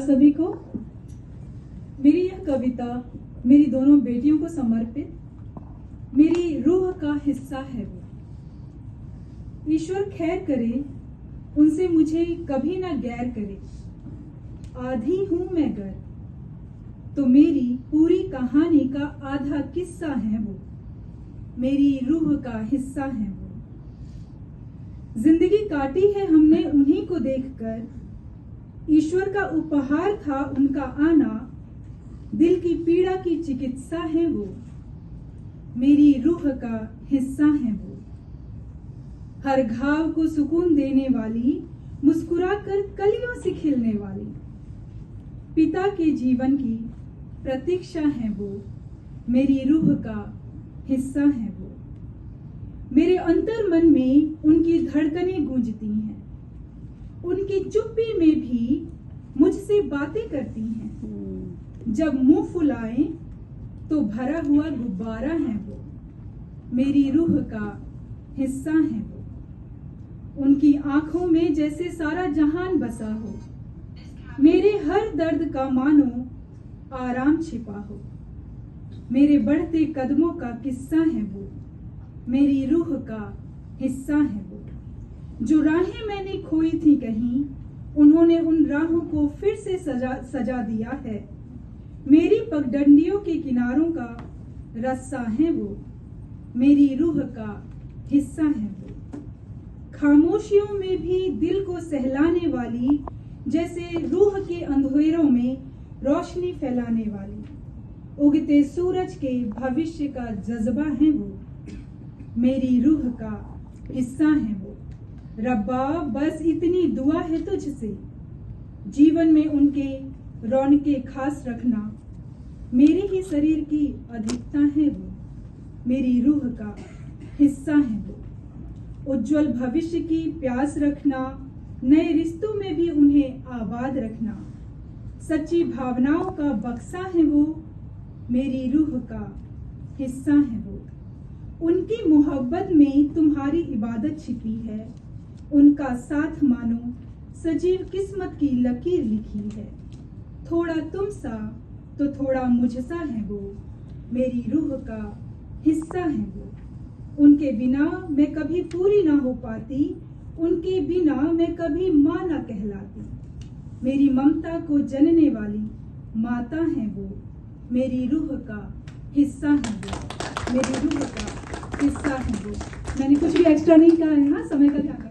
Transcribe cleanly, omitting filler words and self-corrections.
सभी को मेरी यह कविता मेरी दोनों बेटियों को समर्पित मेरी रूह का हिस्सा है। वो ईश्वर खैर करे, उनसे मुझे कभी ना गैर करे। आधी हूं मैं गर तो मेरी पूरी कहानी का आधा किस्सा है वो, मेरी रूह का हिस्सा है वो। जिंदगी काटी है हमने उन्हीं को देखकर, ईश्वर का उपहार था उनका आना, दिल की पीड़ा की चिकित्सा है वो, मेरी रूह का हिस्सा है वो। हर घाव को सुकून देने वाली, मुस्कुराकर कलियों से खिलने वाली, पिता के जीवन की प्रतीक्षा है वो, मेरी रूह का हिस्सा है वो। मेरे अंतर मन में उनकी धड़कनें गूंजती हैं, उनकी चुप्पी में भी मुझसे बातें करती हैं। जब मुंह फुलाएं तो भरा हुआ गुब्बारा है वो, मेरी रूह का हिस्सा है वो। उनकी आंखों में जैसे सारा जहान बसा हो, मेरे हर दर्द का मानो आराम छिपा हो, मेरे बढ़ते कदमों का किस्सा है वो, मेरी रूह का हिस्सा है वो। जो राहें मैंने खोई थी कहीं, उन्होंने उन राहों को फिर से सजा दिया है, मेरी पगडंडियों के किनारों का रस्सा है वो, मेरी रूह का हिस्सा है वो। खामोशियों में भी दिल को सहलाने वाली, जैसे रूह के अंधेरों में रोशनी फैलाने वाली, उगते सूरज के भविष्य का जज्बा है वो, मेरी रूह का हिस्सा है वो। रब्बा बस इतनी दुआ है तुझसे, जीवन में उनके रौनकें खास रखना, मेरे ही शरीर की अधिकता है वो, मेरी रूह का हिस्सा है वो। उज्जवल भविष्य की प्यास रखना, नए रिश्तों में भी उन्हें आबाद रखना, सच्ची भावनाओं का बक्सा है वो, मेरी रूह का हिस्सा है वो। उनकी मोहब्बत में तुम्हारी इबादत छिपी है, उनका साथ मानो सजीव किस्मत की लकीर लिखी है। थोड़ा तुम सा तो थोड़ा मुझसा है वो, मेरी रूह का हिस्सा है वो। उनके बिना मैं कभी पूरी ना हो पाती, उनके बिना मैं कभी माँ ना कहलाती, मेरी ममता को जनने वाली माता है वो, मेरी रूह का हिस्सा है वो, मेरी रूह का हिस्सा है वो। मैंने कुछ भी एक्स्ट्रा नहीं कहा है, हाँ, समय का ध्यान